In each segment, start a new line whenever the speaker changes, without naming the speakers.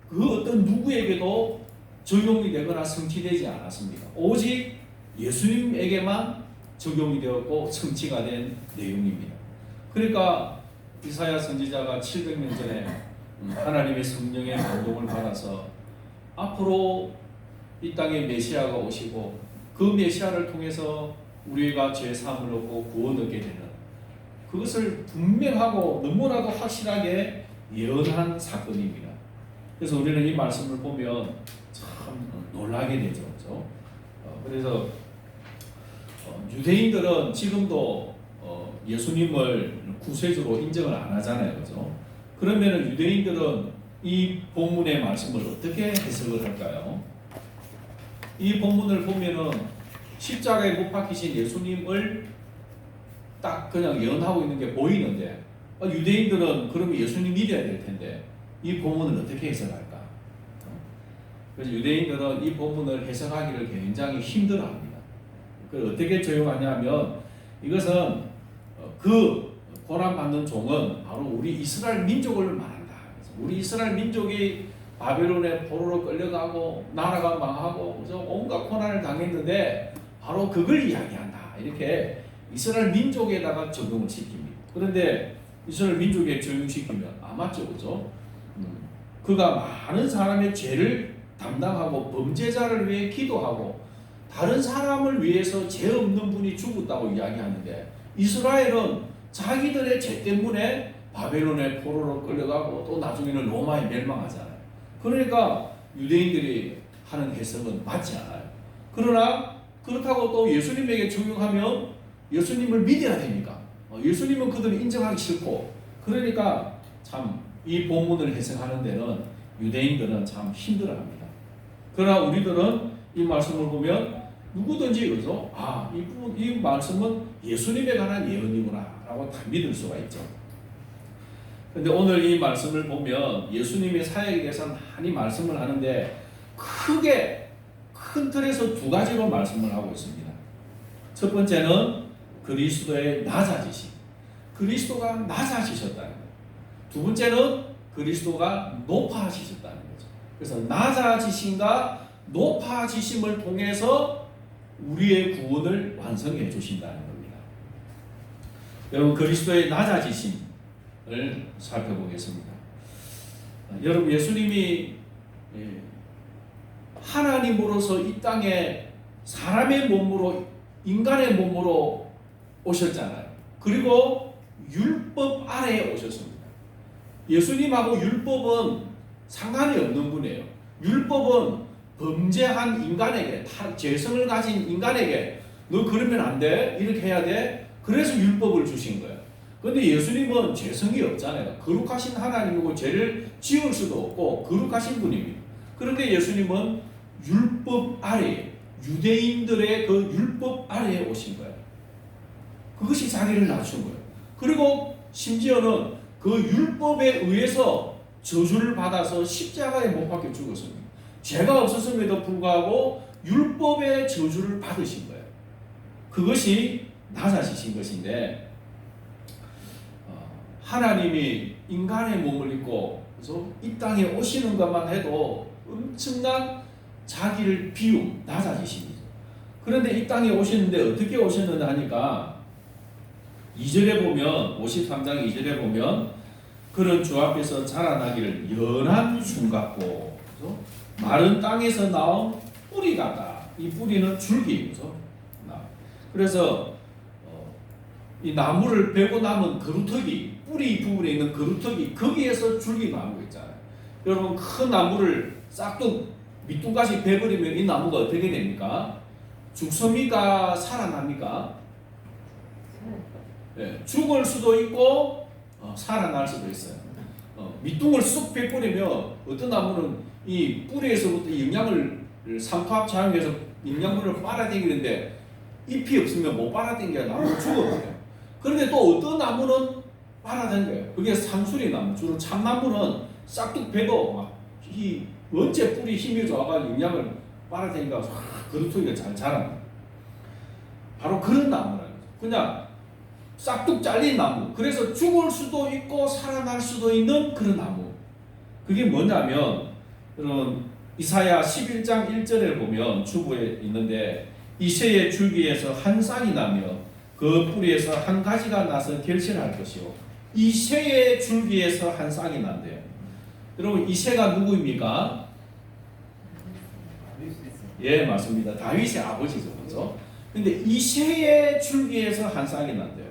그 어떤 누구에게도 적용이 되거나 성취되지 않았습니다. 오직 예수님에게만 적용이 되었고 성취가 된 내용입니다. 그러니까 이사야 선지자가 700년 전에 하나님의 성령의 감동을 받아서 앞으로 이 땅에 메시아가 오시고 그 메시아를 통해서 우리가 죄 사함을 얻고 구원 얻게 되는 그것을 분명하고 너무나도 확실하게 예언한 사건입니다. 그래서 우리는 이 말씀을 보면 참 놀라게 되죠. 그렇죠? 그래서 유대인들은 지금도 예수님을 구세주로 인정을 안 하잖아요. 그렇죠? 그러면 유대인들은 이 본문의 말씀을 어떻게 해석을 할까요? 이 본문을 보면은 십자가에 못 박히신 예수님을 딱 그냥 예언하고 있는 게 보이는데 유대인들은 그러면 예수님 믿어야 될 텐데 이 본문을 어떻게 해석할까? 그래서 유대인들은 이 본문을 해석하기를 굉장히 힘들어합니다. 그걸 어떻게 적용하냐면 이것은 그 고난받는 종은 바로 우리 이스라엘 민족을 말한다. 우리 이스라엘 민족이 바벨론의 포로로 끌려가고 나라가 망하고 온갖 고난을 당했는데 바로 그걸 이야기한다. 이렇게 이스라엘 민족에다가 적용을 시킵니다. 그런데 이스라엘 민족에 적용시키면 맞죠, 그죠? 그가 많은 사람의 죄를 담당하고 범죄자를 위해 기도하고 다른 사람을 위해서 죄 없는 분이 죽었다고 이야기하는데 이스라엘은 자기들의 죄 때문에 바벨론의 포로로 끌려가고 또 나중에는 로마에 멸망하잖아요. 그러니까 유대인들이 하는 해석은 맞지 않아요. 그러나 그렇다고 또 예수님에게 적용하면 예수님을 믿어야 되니까 예수님은 그들을 인정하기 싫고 그러니까 참 이 본문을 해석하는 데는 유대인들은 참 힘들어합니다. 그러나 우리들은 이 말씀을 보면 누구든지 그래서 이 말씀은 예수님에 관한 예언이구나 라고 다 믿을 수가 있죠. 그런데 오늘 이 말씀을 보면 예수님의 사역에 대해서 많이 말씀을 하는데 크게 큰 틀에서 두 가지로 말씀을 하고 있습니다. 첫 번째는 그리스도의 낮아지심. 그리스도가 낮아지셨다는 거예요. 두 번째는 그리스도가 높아지셨다는 거죠. 그래서 낮아지심과 높아지심을 통해서 우리의 구원을 완성해 주신다는 겁니다. 여러분 그리스도의 낮아지심을 살펴보겠습니다. 여러분 예수님이 하나님으로서 이 땅에 사람의 몸으로 인간의 몸으로 오셨잖아요. 그리고 율법 아래에 오셨습니다. 예수님하고 율법은 상관이 없는 분이에요. 율법은 범죄한 인간에게 죄성을 가진 인간에게 너 그러면 안 돼. 이렇게 해야 돼. 그래서 율법을 주신 거예요. 그런데 예수님은 죄성이 없잖아요. 거룩하신 하나님이고 죄를 지을 수도 없고 거룩하신 분입니다. 그런데 예수님은 율법 아래 유대인들의 그 율법 아래에 오신 거예요. 그것이 자기를 낮춘 거예요. 그리고 심지어는 그 율법에 의해서 저주를 받아서 십자가에 못 박혀 죽었습니다. 죄가 없었음에도 불구하고 율법의 저주를 받으신 거예요. 그것이 낮아지신 것인데 하나님이 인간의 몸을 입고 그래서 이 땅에 오시는 것만 해도 엄청난 자기를 비움, 낮아지십니다. 그런데 이 땅에 오셨는데 어떻게 오셨느냐 하니까 2절에 보면 53장 2절에 보면 그는 주 앞에서 자라나기를 연한 순 같고 그래서 마른 땅에서 나온 뿌리 같다. 이 뿌리는 줄기. 그래서 이 나무를 베고 남은 그루터기 뿌리 부분에 있는 그루터기 거기에서 줄기 나오고 있잖아요. 여러분 큰 나무를 싹둑 밑둥까지 베버리면 이 나무가 어떻게 됩니까? 죽습니까? 살아납니까? 네, 죽을 수도 있고 살아날 수도 있어요. 밑둥을 쑥 베버리면 어떤 나무는 이 뿌리에서부터 영양을 상토합작용해서 영양분을 빨아당기는데 잎이 없으면 못 빨아당겨야 나무가 죽어버려요. 그런데 또 어떤 나무는 빨아당겨요. 그게 상수리 나무, 주로 참나무는 싹둑 베도 이 원체 뿌리 힘이 좋아가지고 영양을 빨아당겨서 그루터기가 잘 자랍니다. 바로 그런 나무라는 거죠. 그냥 싹둑 잘린 나무. 그래서 죽을 수도 있고 살아날 수도 있는 그런 나무. 그게 뭐냐면 여러분 이사야 11장 1절에 보면 주부에 있는데 이새의 줄기에서 한 쌍이 나며 그 뿌리에서 한 가지가 나서 결실할 것이요 이새의 줄기에서 한 쌍이 난대요. 여러분 이새가 누구입니까? 예, 맞습니다. 다윗의 아버지죠, 그렇죠? 근데 이새의 줄기에서 한 쌍이 난대요.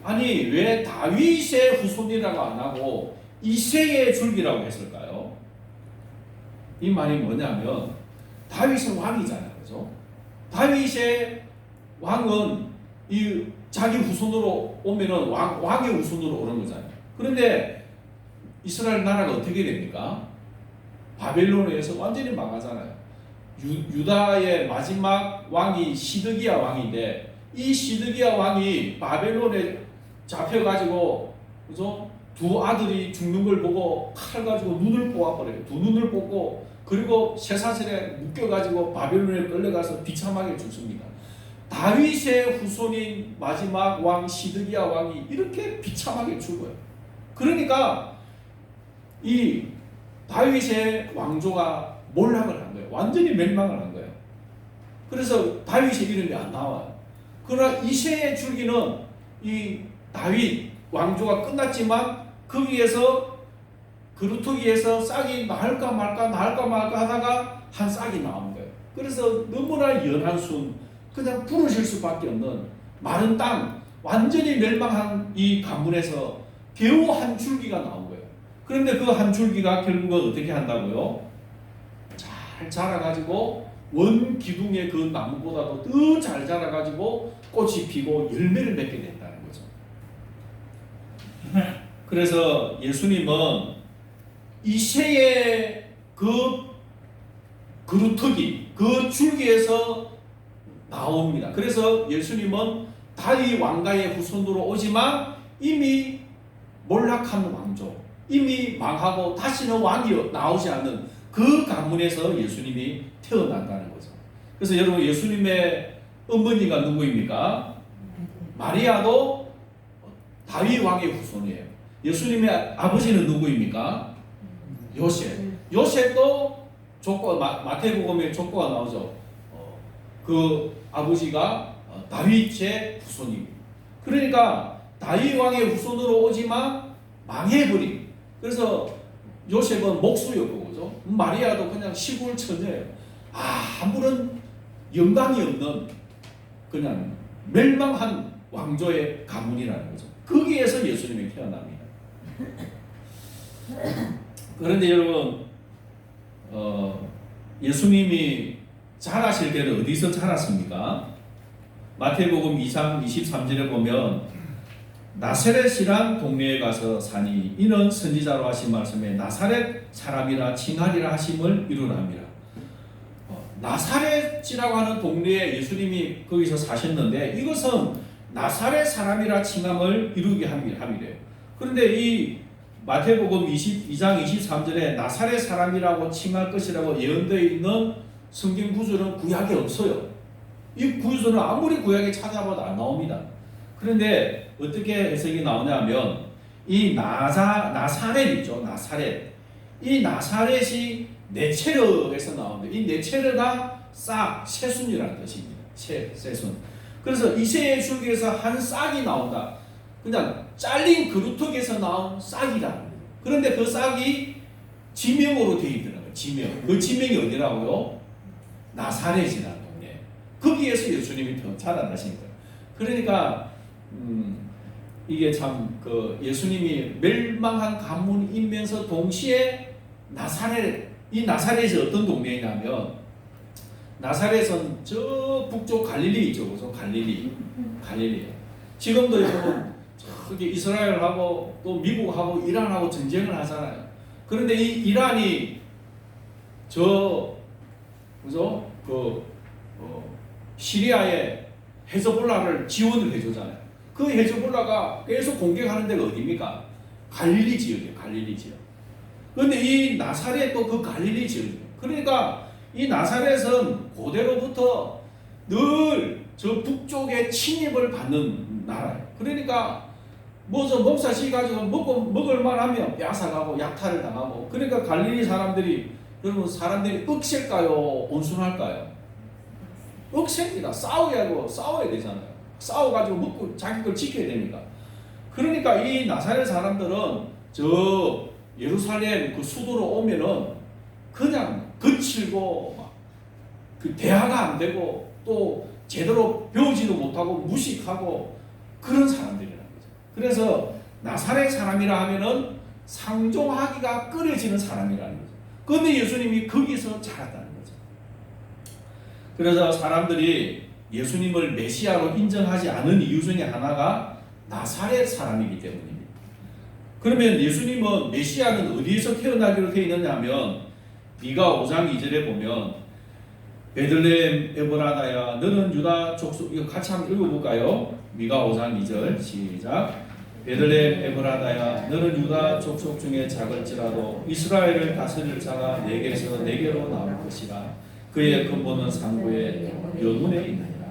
아니 왜 다윗의 후손이라고 안 하고 이새의 줄기라고 했을까요? 이 말이 뭐냐면 다윗은 왕이잖아요, 그렇죠? 다윗의 왕은 이 자기 후손으로 오면은 왕의 후손으로 오는 거잖아요. 그런데 이스라엘 나라가 어떻게 됩니까? 바벨론에 의해서 완전히 망하잖아요. 유다의 마지막 왕이 시드기야 왕인데 이 시드기야 왕이 바벨론에 잡혀가지고 그죠? 두 아들이 죽는 걸 보고 칼 가지고 눈을 뽑아버려요. 두 눈을 뽑고 그리고 쇠사슬에 묶여가지고 바벨론에 끌려가서 비참하게 죽습니다. 다윗의 후손인 마지막 왕 시드기야 왕이 이렇게 비참하게 죽어요. 그러니까 이 다윗의 왕조가 몰락을 한 거예요. 완전히 멸망을 한 거예요. 그래서 다윗의 이름이 안 나와요. 그러나 이새의 줄기는 이 다윗 왕조가 끝났지만 거기에서 그루터기에서 싹이 나을까 말까 하다가 한 싹이 나온 거예요. 그래서 너무나 연한 순 그냥 부러질 수밖에 없는 마른 땅 완전히 멸망한 이 가문에서 겨우 한 줄기가 나온 거예요. 그런데 그 한 줄기가 결국은 어떻게 한다고요? 잘 자라가지고 원 기둥의 그 나무보다도 더 잘 자라가지고 꽃이 피고 열매를 맺게 된다는 거죠. 그래서 예수님은 이새의 그 그루터기, 그 줄기에서 나옵니다. 그래서 예수님은 다윗 왕가의 후손으로 오지만 이미 몰락한 왕조, 이미 망하고 다시는 왕이 나오지 않는 그 가문에서 예수님이 태어난다는 거죠. 그래서 여러분 예수님의 어머니가 누구입니까? 마리아도 다윗 왕의 후손이에요. 예수님의 아버지는 누구입니까? 요셉. 요셉도 족보가 마태복음에 족보가 나오죠. 그 아버지가 다윗의 후손입니다. 그러니까 다윗 왕의 후손으로 오지만 망해버린. 그래서 요셉은 목수였고, 그죠? 마리아도 그냥 시골 처녀예요. 아무런 영광이 없는 그냥 멸망한 왕조의 가문이라는 거죠. 거기에서 예수님이 태어납니다. 그런데 여러분, 예수님이 자라실 때는 어디서 자랐습니까? 마태복음 2장 23절에 보면 나사렛이란 동네에 가서 사니 이는 선지자로 하신 말씀에 나사렛 사람이라 칭하리라 하심을 이루랍니다. 나사렛이라고 하는 동네에 예수님이 거기서 사셨는데 이것은 나사렛 사람이라 칭함을 이루게 함이래요. 그런데 이 마태복음 22장 23절에 나사렛 사람이라고 칭할 것이라고 예언되어 있는 성경 구절은 구약에 없어요. 이 구절은 아무리 구약에 찾아봐도 안 나옵니다. 그런데 어떻게 해석이 나오냐면 이 나사렛 있죠. 나사렛. 이 나사렛이 네체르에서 나오는데 이 네체르가 싹, 새순이라는 뜻입니다. 새순. 그래서 이새의 줄기에서 한 싹이 나온다. 그냥 잘린 그루터기에서 나온 싹이다. 그런데 그 싹이 지명으로 되어 있더라고요. 지명. 그 지명이 어디라고요? 나사렛이라는 동네. 거기에서 예수님이 자라나신 거예요. 그러니까 이게 참 그 예수님이 멸망한 가문이면서 동시에 나사렛, 이 나사렛이 어떤 동네냐면 나사렛은 저 북쪽 갈릴리 있죠. 그래서 갈릴리. 지금도 여러분 저기 이스라엘하고 또 미국하고 이란하고 전쟁을 하잖아요. 그런데 이 이란이 그죠? 시리아에 헤즈볼라를 지원을 해주잖아요. 그 헤즈볼라가 계속 공격하는 데가 어디입니까? 갈릴리 지역이에요. 갈릴리 지역. 그런데 이 나사렛도 그 갈릴리 지역이에요. 그러니까 이 나사렛은 고대로부터 늘 저 북쪽에 침입을 받는 나라예요. 그러니까 저 목사씨 가지고 먹을만 하면 뺏어가고 약탈을 당하고. 그러니까 갈릴리 사람들이 여러분 사람들이 억셀까요? 온순할까요? 억셉니다. 싸워야 되잖아요. 싸워가지고 먹고 자기 걸 지켜야 되니까. 그러니까 이 나사렛 사람들은 저 예루살렘 그 수도로 오면은 그냥 거칠고 막 그 대화가 안 되고 또 제대로 배우지도 못하고 무식하고 그런 사람들이라는 거죠. 그래서 나사렛 사람이라 하면은 상종하기가 꺼려지는 사람이라는 거죠. 그런데 예수님이 거기서 자랐다는 거죠. 그래서 사람들이 예수님을 메시아로 인정하지 않은 이유 중에 하나가 나사렛 사람이기 때문입니다. 그러면 예수님은 메시아는 어디에서 태어나기로 되어 있느냐 하면 미가 5장 2절에 보면 베들레헴 에브라다야 너는 유다 족속, 이거 같이 한번 읽어볼까요? 미가 5장 2절 시작. 베들레헴 에브라다야 너는 유다 족속 중에 작을지라도 이스라엘을 다스릴 자가 내게서 내게로 나올 것이라. 그의 근본은 상고의 영혼에 있느니라.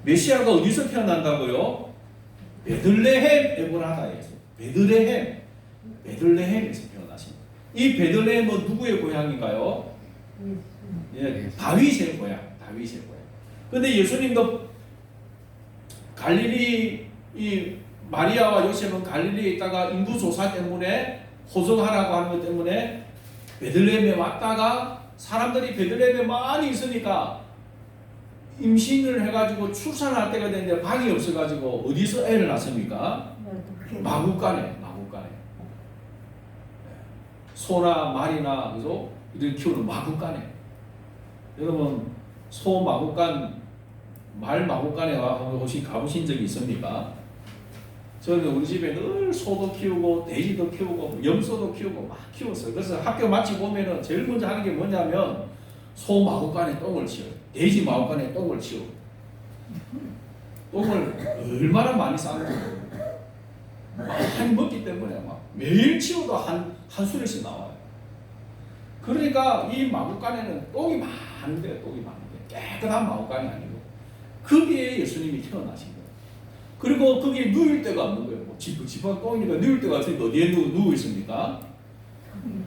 메시아가 어디서 태어난다고요? 베들레헴 에브라다에서. 베들레헴에서 태어나십니다. 이 베들레헴은 누구의 고향인가요? 예, 다윗의 고향. 그런데 예수님도 갈릴리 이 마리아와 요셉은 갈릴리에 있다가 인구 조사 때문에 호적하라고 하는 것 때문에 베들레헴에 왔다가 사람들이 베들레헴에 많이 있으니까 임신을 해가지고 출산할 때가 됐는데 방이 없어가지고 어디서 애를 낳습니까? 마구간에 소나 말이나 그죠? 이렇게 키우는 마구간에. 여러분 소 마구간, 말 마구간에 혹시 가보신 적이 있습니까? 저는 우리 집에 늘 소도 키우고 돼지도 키우고 염소도 키우고 막 키웠어요. 그래서 학교 마치고 오면은 제일 먼저 하는 게 뭐냐면 소 마구간에 똥을 치워요. 돼지 마구간에 똥을 치워. 똥을 얼마나 많이 싸는 많이 먹기 때문에 막 매일 치워도 한 수레씩 나와요. 그러니까 이 마구간에는 똥이 많은데 깨끗한 마구간이 아니고 거기에 예수님이 태어나신 거예요. 그리고 거기에 누울 데가 없는 거예요. 뭐 지방 똥이니까 누울 데가 없으니까 어디에 누워 있습니까?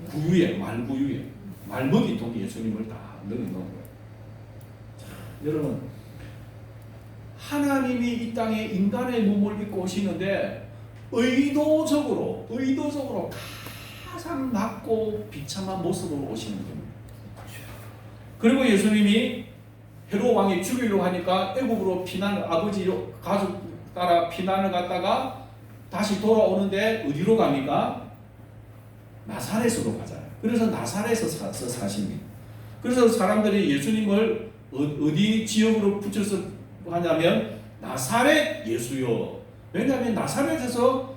구유에, 말구유에, 말먹이통에 예수님을 다 넣어놓은 거예요. 자, 여러분 하나님이 이 땅에 인간의 몸을 입고 오시는데 의도적으로 가장 낮고 비참한 모습으로 오시는 겁니다. 그리고 예수님이 헤롯 왕이 죽이려고 하니까 애국으로 아버지 가족 따라 피난을 갔다가 다시 돌아오는데 어디로 갑니까? 나사렛으로 가잖아요. 그래서 나사렛에서 사십니다. 그래서 사람들이 예수님을 어디 지역으로 붙여서 하냐면 나사렛 예수요. 왜냐하면 나사렛에서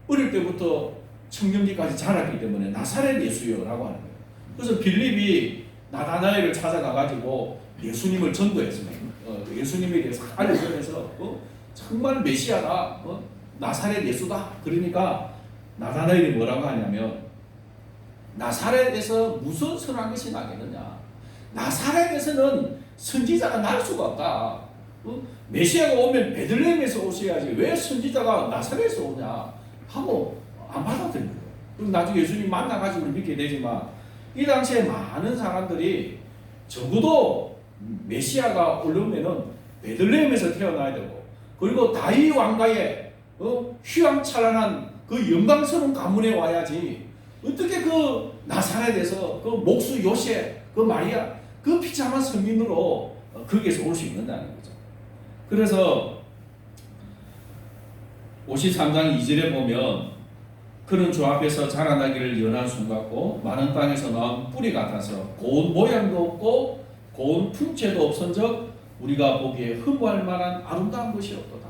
어릴 때부터 청년기까지 자랐기 때문에 나사렛 예수요라고 하는 거예요. 그래서 빌립이 나다나엘을 찾아가가지고 예수님을 전도했습니다. 예수님에 대해서 알려주면서 정말 메시아다, 나사렛 예수다. 그러니까 나다나엘이 뭐라고 하냐면 나사렛에서 무슨 선한 것이 나겠느냐. 나사렛에서는 선지자가 날 수가 없다. 메시아가 오면 베들레헴에서 오셔야지 왜 선지자가 나사렛에서 오냐 하고 안 받아들인 거예요. 그럼 나중에 예수님 만나가지고 믿게 되지만 이 당시에 많은 사람들이 적어도 메시아가 오려면은 베들레헴에서 태어나야 되고 그리고 다윗 왕가의 휘황찬란한 그 영광스러운 가문에 와야지 어떻게 그 나사렛에서 그 목수 요셉 그 마리아 그 비참한 성민으로 거기에서 올 수 있는다는 거죠. 그래서 53장 2절에 보면 그는 주 앞에서 자라나기를 연한 순 같고 마른 땅에서 나온 뿌리 같아서 고운 모양도 없고 고운 품체도 없은즉 우리가 보기에 흠모할 만한 아름다운 것이 없도다.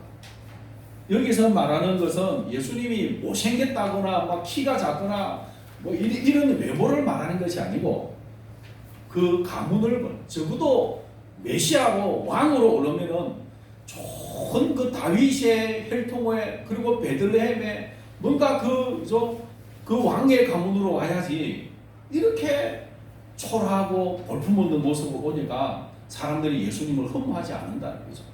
여기서 말하는 것은 예수님이 못생겼다거나 막 키가 작거나 뭐 이런 외모를 말하는 것이 아니고 그 가문을 적어도 메시아로 왕으로 오르면은 좋은 그 다윗의 혈통에 그리고 베들레헴에 뭔가 그 왕의 가문으로 와야지 이렇게 초라하고 볼품없는 모습으로 오니까 사람들이 예수님을 흠모하지 않는다는 거죠.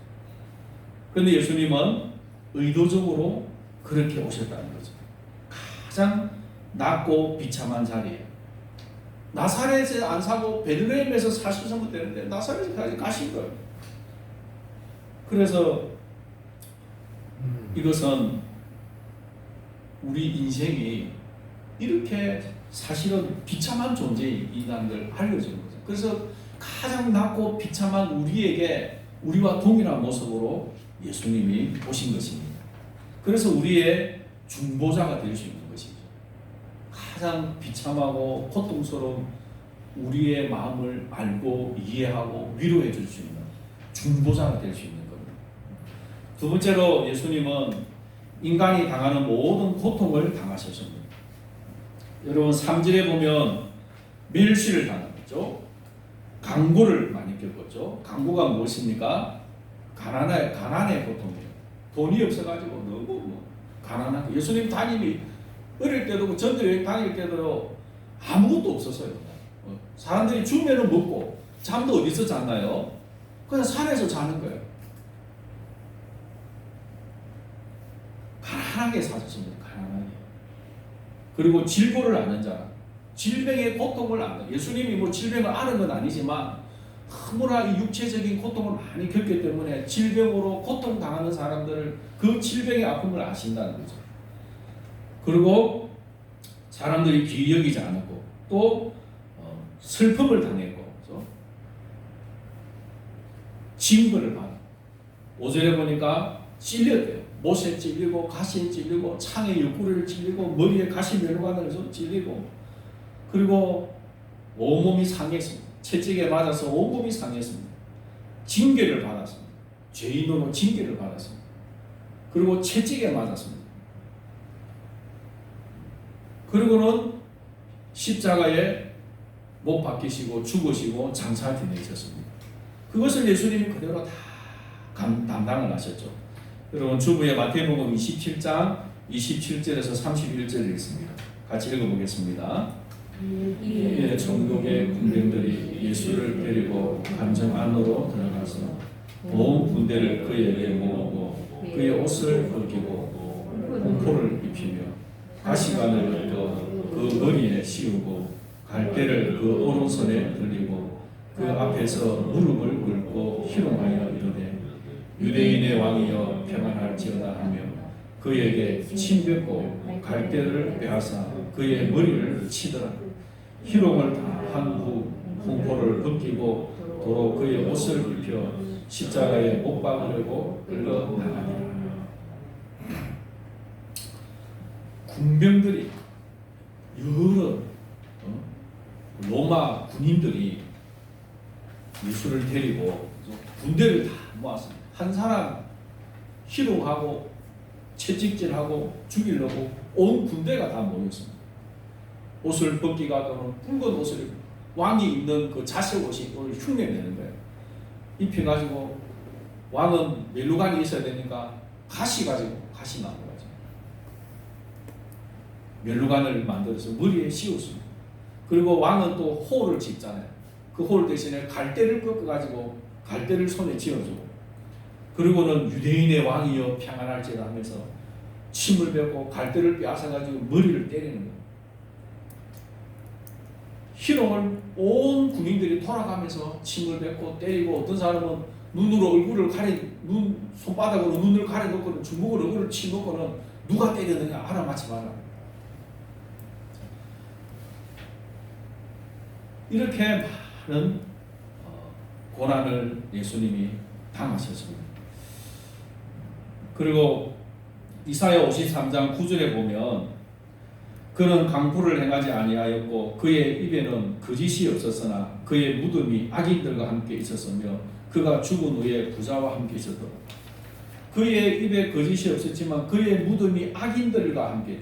그런데 예수님은 의도적으로 그렇게 오셨다는 거죠. 가장 낮고 비참한 자리에 나사렛에 안 사고 베들레헴에서 사셨으면 되는데 나사렛까지 가신 거예요. 그래서 이것은 우리 인생이 이렇게 사실은 비참한 존재이라는 걸 알려주는 거죠. 그래서 가장 낮고 비참한 우리에게 우리와 동일한 모습으로 예수님이 오신 것입니다. 그래서 우리의 중보자가 될 수 있는 것이죠. 가장 비참하고 고통스러운 우리의 마음을 알고 이해하고 위로해 줄 수 있는 중보자가 될 수 있는 겁니다. 두 번째로 예수님은 인간이 당하는 모든 고통을 당하셨습니다. 여러분 3절에 보면 멸시를 당했죠. 강고를 많이 겪었죠. 강고가 무엇입니까? 가난의 고통이에요. 돈이 없어가지고 너무 가난하고 예수님 담임이 어릴 때도 전도여행 다닐 때도 아무것도 없었어요. 사람들이 주면은 먹고 잠도 어디서 잤나요? 그냥 산에서 자는 거예요. 가난하게 사셨습니다. 가난하게. 그리고 질고를 앓는 자, 질병의 고통을 앓는, 예수님이 뭐 질병을 앓은 건 아니지만 너무나 이 육체적인 고통을 많이 겪기 때문에 질병으로 고통당하는 사람들을 그 질병의 아픔을 아신다는 거죠. 그리고 사람들이 귀히 여기지 않았고 또 슬픔을 당했고 그렇죠? 징벌을 받아. 5절에 보니까 찔렸대요. 못에 찔리고 가시에 찔리고 창에 옆구리를 찔리고 머리에 가시 면류관을 찔리고 그리고 온몸이 상했습니다. 채찍에 맞아서 온몸이 상했습니다. 징계를 받았습니다. 죄인으로 징계를 받았습니다. 그리고 채찍에 맞았습니다. 그리고는 십자가에 못 박히시고 죽으시고 장사 지내셨습니다. 그것을 예수님이 그대로 다 담당을 하셨죠. 여러분 주부의 마태복음 27장 27절에서 31절을 읽습니다. 같이 읽어보겠습니다. 이에 천국의 군병들이 예수를 데리고 관정 안으로 들어가서 온 군대를 그에게 모으고 그의 옷을 벗기고 공포를 입히며 가시관을 엮어 그 머리에 씌우고 갈대를 그 오른손에 들리고 그 앞에서 무릎을 꿇고 희롱하여 이르되 유대인의 왕이여 평안할지어다 하며 그에게 침뱉고 갈대를 빼앗아 그의 머리를 치더라. 희롱을 다 한 후 공포를 벗기고 도로 그의 옷을 입혀 십자가에 못 박으려고 끌러 나가니라. 군병들이 여러 로마 군인들이 예수를 데리고 군대를 다 모았습니다. 한 사람 희롱하고 채찍질하고 죽이려고 온 군대가 다 모였습니다. 옷을 벗기가 또는 붉은 옷을 왕이 입는 그 자색 옷이 흉내내는 거예요. 입혀가지고 왕은 멜루간이 있어야 되니까 가시 가지고 가시 나무 가지고 멜루간을 만들어서 머리에 씌웠습니다. 그리고 왕은 또 호를 짚잖아요. 그 홀 대신에 갈대를 꺾어가지고 갈대를 손에 쥐어주고 그리고는 유대인의 왕이여 평안할지라 하면서 침을 뱉고 갈대를 빼앗아가지고 머리를 때리는 거예요. 희롱을 온 군인들이 돌아가면서 침을 뱉고 때리고 어떤 사람은 눈으로 얼굴을 손바닥으로 눈을 가려놓고는 주먹으로 얼굴을 치놓고는 누가 때렸느냐 알아맞히 봐라. 이렇게 많은 고난을 예수님이 당하셨습니다. 그리고 이사야 53장 9절에 보면 그는 강포를 행하지 아니하였고 그의 입에는 거짓이 없었으나 그의 무덤이 악인들과 함께 있었으며 그가 죽은 후에 부자와 함께 있었더라. 그의 입에 거짓이 없었지만 그의 무덤이 악인들과 함께,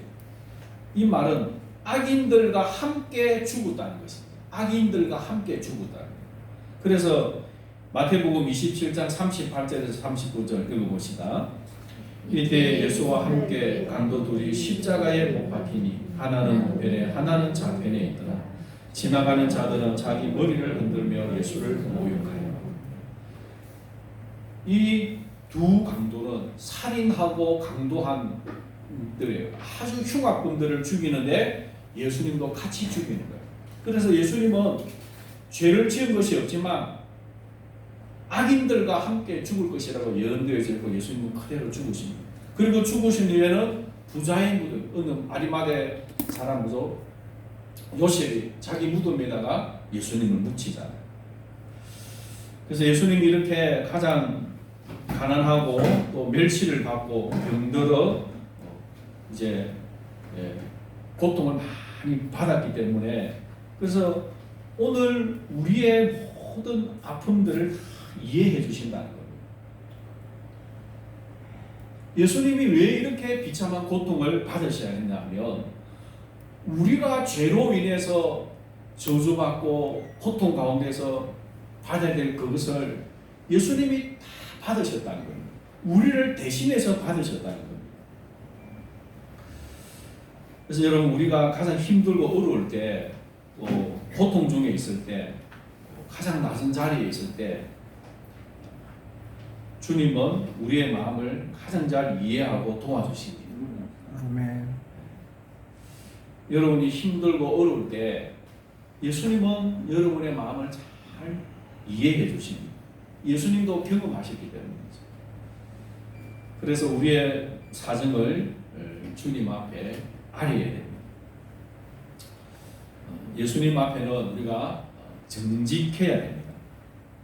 이 말은 악인들과 함께 죽었다는 것입니다. 악인들과 함께 죽었다는 거예요. 그래서 마태복음 27장 38절에서 39절 읽어봅시다. 이때 예수와 함께 강도 둘이 십자가에 못 박히니 하나는 우편에 하나는 좌편에 있더라. 지나가는 자들은 자기 머리를 흔들며 예수를 모욕하여. 이 두 강도는 살인하고 강도한 분들이에요. 아주 흉악범들을 죽이는데 예수님도 같이 죽이는 거예요. 그래서 예수님은 죄를 지은 것이 없지만 악인들과 함께 죽을 것이라고 예언되어져 있고 예수님은 그대로 죽으십니다. 그리고 죽으신 뒤에는 부자의 무덤, 어느 아리마대 사람으로 요셉이 자기 무덤에다가 예수님을 묻히잖아요. 그래서 예수님이 이렇게 가장 가난하고 또 멸시를 받고 병들어 이제 고통을 많이 받았기 때문에 그래서 오늘 우리의 모든 아픔들을 이해해 주신다는 겁니다. 예수님이 왜 이렇게 비참한 고통을 받으셔야 했냐면 우리가 죄로 인해서 저주받고 고통 가운데서 받아야 될 그것을 예수님이 다 받으셨다는 겁니다. 우리를 대신해서 받으셨다는 겁니다. 그래서 여러분 우리가 가장 힘들고 어려울 때 고통 중에 있을 때 가장 낮은 자리에 있을 때 주님은 우리의 마음을 가장 잘 이해하고 도와주십니다.
아멘.
여러분이 힘들고 어려울 때 예수님은 여러분의 마음을 잘 이해해 주십니다. 예수님도 경험하셨기 때문이죠. 그래서 우리의 사정을 주님 앞에 아뢰야 됩니다. 예수님 앞에는 우리가 정직해야 됩니다.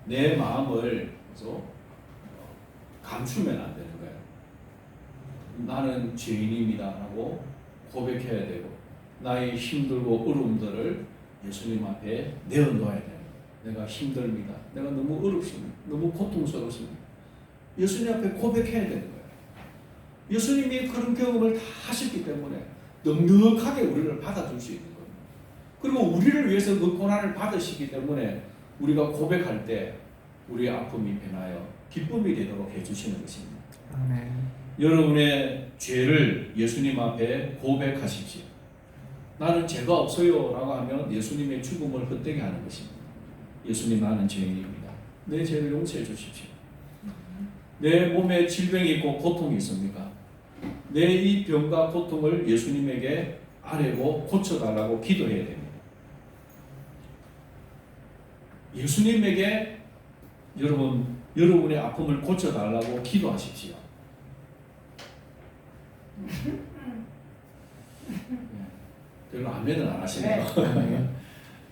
내 마음을 감추면 안 되는 거예요. 나는 죄인입니다라고 고백해야 되고 나의 힘들고 어려움들을 예수님 앞에 내어놓아야 됩니다. 내가 힘듭니다. 내가 너무 어렵습니다. 너무 고통스럽습니다. 예수님 앞에 고백해야 되는 거예요. 예수님이 그런 경험을 다 하셨기 때문에 넉넉하게 우리를 받아줄 수 있는 거예요. 그리고 우리를 위해서 그 고난을 받으시기 때문에 우리가 고백할 때 우리의 아픔이 변하여 기쁨이 되도록 해주시는 것입니다.
아멘.
여러분의 죄를 예수님 앞에 고백하십시오. 나는 죄가 없어요 라고 하면 예수님의 죽음을 헛되게 하는 것입니다. 예수님 나는 죄인입니다. 내 죄를 용서해 주십시오. 내 몸에 질병이 있고 고통이 있습니까? 내 이 병과 고통을 예수님에게 아뢰고 고쳐달라고 기도해야 됩니다. 예수님에게 여러분의 아픔을 고쳐달라고 기도하십시오. 별로 아멘은 안 하시네요.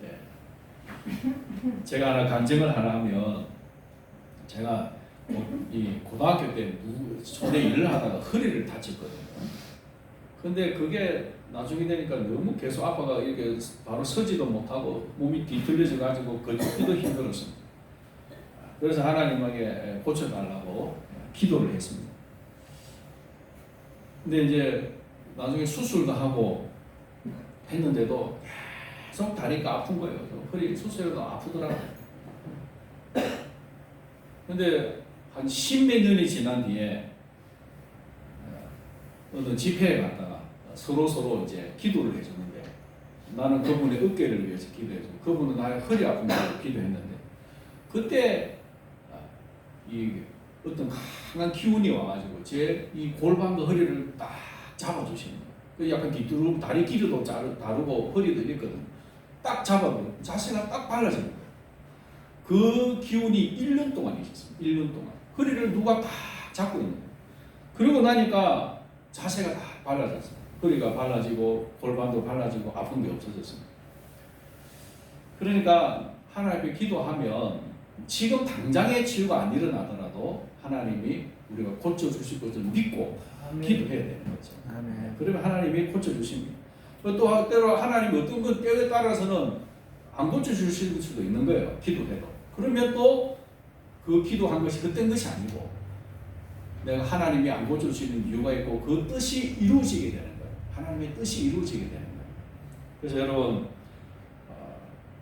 네. 제가 하나 간증을 하나 하면 제가 이 고등학교 때 손에 일을 하다가 허리를 다쳤거든요. 근데 그게 나중에 되니까 너무 계속 아빠가 이렇게 바로 서지도 못하고 몸이 뒤틀려져 가지고 걷기도 힘들었습니다. 그래서 하나님에게 고쳐달라고 기도를 했습니다. 근데 이제 나중에 수술도 하고 했는데도 계속 다리가 아픈 거예요. 허리 수술해도 아프더라고요. 근데 한 십몇 년이 지난 뒤에 어느 집회에 갔다가 서로 이제 기도를 해줬는데 나는 그분의 어깨를 위해서 기도해주고 그분은 나의 허리 아픈 걸로 기도했는데 그때 이 어떤 강한 기운이 와가지고 제 이 골반과 허리를 딱 잡아주시는 거예요. 약간 뒤로 다리 길이도 다르고 허리도 이랬거든요. 딱 잡아도 자세가 딱 발라지는 거예요. 그 기운이 1년 동안 있었습니다. 1년 동안 허리를 누가 딱 잡고 있는 거예요. 그러고 나니까 자세가 다 발라졌어요. 허리가 발라지고 골반도 발라지고 아픈 게 없어졌습니다. 그러니까 하나님께 기도하면 지금 당장의 치유가 안 일어나더라도 하나님이 우리가 고쳐주실 것을 믿고 기도해야 되는 거죠.
아멘.
그러면 하나님이 고쳐주십니다. 또 때로 하나님이 어떤 건 때에 따라서는 안 고쳐주실 수도 있는 거예요. 기도해도. 그러면 또 그 기도한 것이 헛된 것이 아니고 내가 하나님이 안 고쳐주시는 이유가 있고 그 뜻이 이루어지게 되는 거예요. 하나님의 뜻이 이루어지게 되는 거예요. 그래서 여러분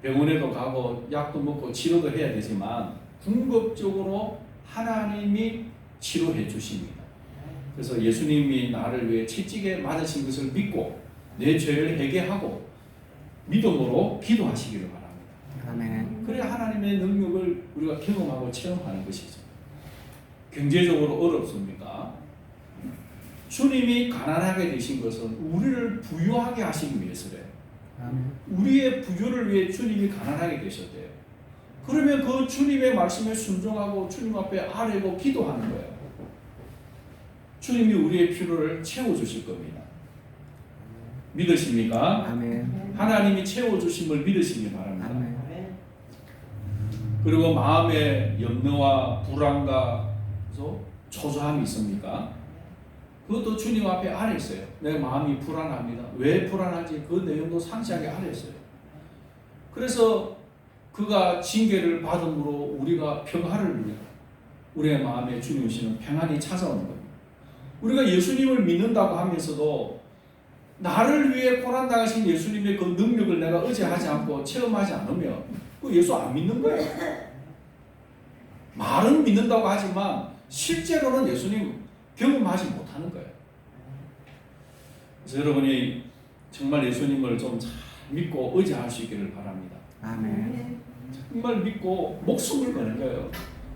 병원에도 가고 약도 먹고 치료도 해야 되지만 궁극적으로 하나님이 치료해 주십니다. 그래서 예수님이 나를 위해 채찍에 맞으신 것을 믿고 내 죄를 회개하고 믿음으로 기도하시기를 바랍니다.
아멘.
그래야 하나님의 능력을 우리가 경험하고 체험하는 것이죠. 경제적으로 어렵습니까? 주님이 가난하게 되신 것은 우리를 부유하게 하시기 위해서래요.
아멘.
우리의 부유를 위해 주님이 가난하게 되셨대요. 그러면 그 주님의 말씀에 순종하고 주님 앞에 아뢰고 기도하는 거예요. 주님이 우리의 필요를 채워주실 겁니다. 믿으십니까?
아멘.
하나님이 채워주심을 믿으시기 바랍니다.
아멘.
그리고 마음에 염려와 불안과 초조함이 있습니까? 그것도 주님 앞에 아뢰었어요. 내 마음이 불안합니다. 왜 불안한지 그 내용도 상세하게 아뢰었어요. 그래서 그가 징계를 받음으로 우리가 평화를 위해 우리의 마음에 주님 오시는 평안이 찾아오는 겁니다. 우리가 예수님을 믿는다고 하면서도 나를 위해 고난당하신 예수님의 그 능력을 내가 의지하지 않고 체험하지 않으면 그 예수 안 믿는 거예요. 말은 믿는다고 하지만 실제로는 예수님 경험하지 못하는 거예요. 그래서 여러분이 정말 예수님을 좀 잘 믿고 의지할 수 있기를 바랍니다.
아멘.
정말 믿고 목숨을 거는 거예요.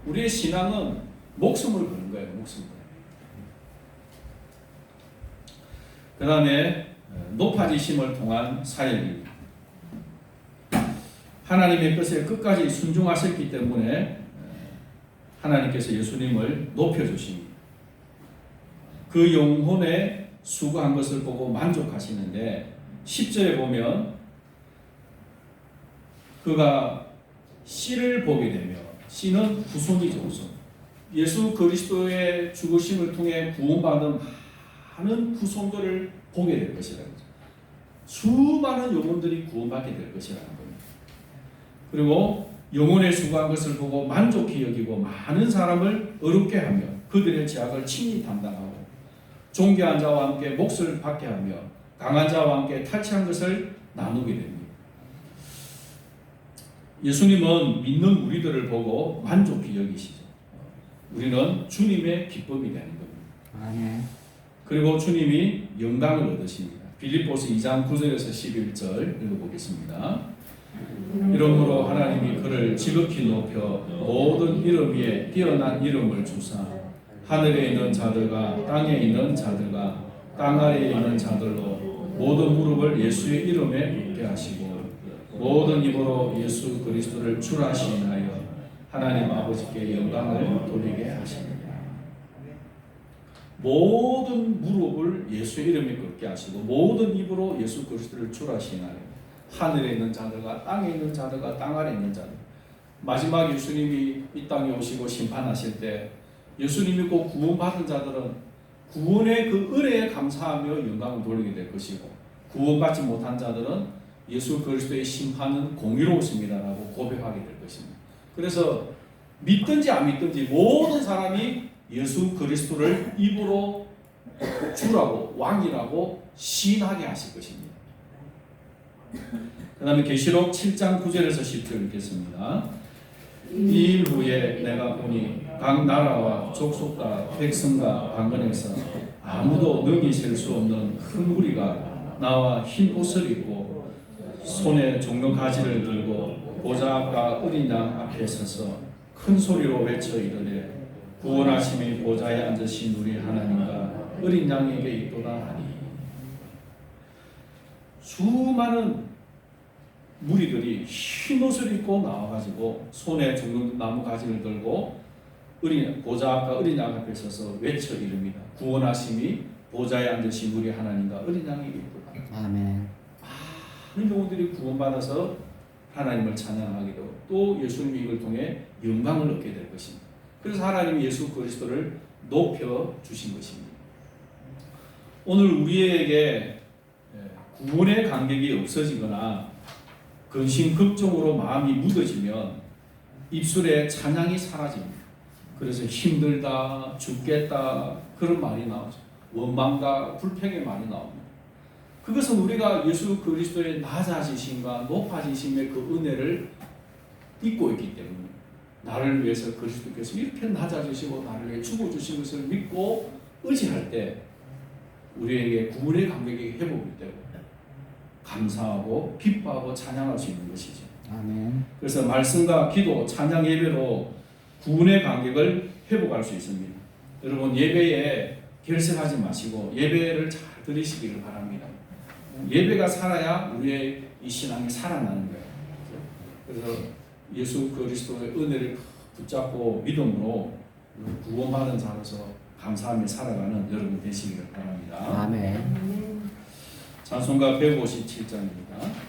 우리의 신앙은 목숨을 거는 거예요. 목숨을. 그 다음에 높아지심을 통한 사역입니다. 하나님의 뜻에 끝까지 순종하셨기 때문에 하나님께서 예수님을 높여주십니다. 그 영혼에 수고한 것을 보고 만족하시는데 10절에 보면 그가 씨를 보게 되며 씨는 후손이죠. 후손. 예수 그리스도의 죽으심을 통해 구원받은 많은 후손들을 보게 될 것이라는 거죠. 수많은 영혼들이 구원받게 될 것이라는 겁니다. 그리고 영혼의 수고한 것을 보고 만족히 여기고 많은 사람을 어렵게 하며 그들의 죄악을 친히 담당하고 존귀한 자와 함께 몫을 받게 하며 강한 자와 함께 탈취한 것을 나누게 됩니다. 예수님은 믿는 우리들을 보고 만족히 여기시죠. 우리는 주님의 기쁨이 되는 겁니다.
아멘.
그리고 주님이 영광을 얻으십니다. 빌립보서 2장 9절에서 11절 읽어보겠습니다. 이러므로 하나님이 그를 지극히 높여 모든 이름 위에 뛰어난 이름을 주사 하늘에 있는 자들과 땅에 있는 자들과 땅 아래에 있는 자들로 모든 무릎을 예수의 이름에 꿇게 하시고 모든 입으로 예수 그리스도를 주라 시인하여 하나님 아버지께 영광을 돌리게 하십니다. 모든 무릎을 예수의 이름에 꿇게 하시고 모든 입으로 예수 그리스도를 주라 시인하여 하늘에 있는 자들과 땅에 있는 자들과 땅 아래에 있는 자들. 마지막 예수님이 이 땅에 오시고 심판하실 때 예수님 믿고 구원받은 자들은 구원의 그 은혜에 감사하며 영광을 돌리게 될 것이고 구원받지 못한 자들은 예수 그리스도의 심판은 공의로우십니다라고 고백하게 될 것입니다. 그래서 믿든지 안 믿든지 모든 사람이 예수 그리스도를 입으로 주라고 왕이라고 시인하게 하실 것입니다. 그 다음에 계시록 7장 9절에서 10절 읽겠습니다. 이 일 후에 내가 보니 각 나라와 족속과 백성과 방언에서 아무도 능히 셀 수 없는 큰 무리가 나와 흰 옷을 입고 손에 종려 가지를 들고 보좌 앞과 어린 양 앞에 서서 큰 소리로 외쳐 이르되 구원하심이 보좌에 앉으신 우리 하나님과 어린 양에게 있도다 하니 수많은 무리들이 흰 옷을 입고 나와가지고 손에 종려 나무 가지를 들고 보좌 앞과 어린 양 앞에 서서 외쳐 이릅니다. 구원하심이 보좌에 앉으신 우리 하나님과 어린 양에게 있도다.
아멘.
많은 영혼들이 구원받아서 하나님을 찬양하게 되고 또 예수님이 이걸 통해 영광을 얻게 될 것입니다. 그래서 하나님이 예수 그리스도를 높여 주신 것입니다. 오늘 우리에게 구원의 간격이 없어지거나 근심걱정으로 마음이 묻어지면 입술에 찬양이 사라집니다. 그래서 힘들다, 죽겠다 그런 말이 나오죠. 원망과 불평의 말이 나옵니다. 그것은 우리가 예수 그리스도의 낮아지심과 높아지심의 그 은혜를 잊고 있기 때문에 나를 위해서 그리스도께서 이렇게 낮아지시고 나를 위해 죽어주신 것을 믿고 의지할 때 우리에게 구원의 감격이 회복이 되고 감사하고 기뻐하고 찬양할 수 있는 것이죠.
아멘.
그래서 말씀과 기도, 찬양 예배로 구원의 감격을 회복할 수 있습니다. 여러분 예배에 결석하지 마시고 예배를 잘 드리시기를 바랍니다. 예배가 살아야 우리의 이 신앙이 살아나는 거예요. 그래서 예수 그리스도의 은혜를 붙잡고 믿음으로 구원받은 자로서 감사하며 살아가는 여러분 되시기를 바랍니다.
아멘.
아멘.
찬송가 157장입니다.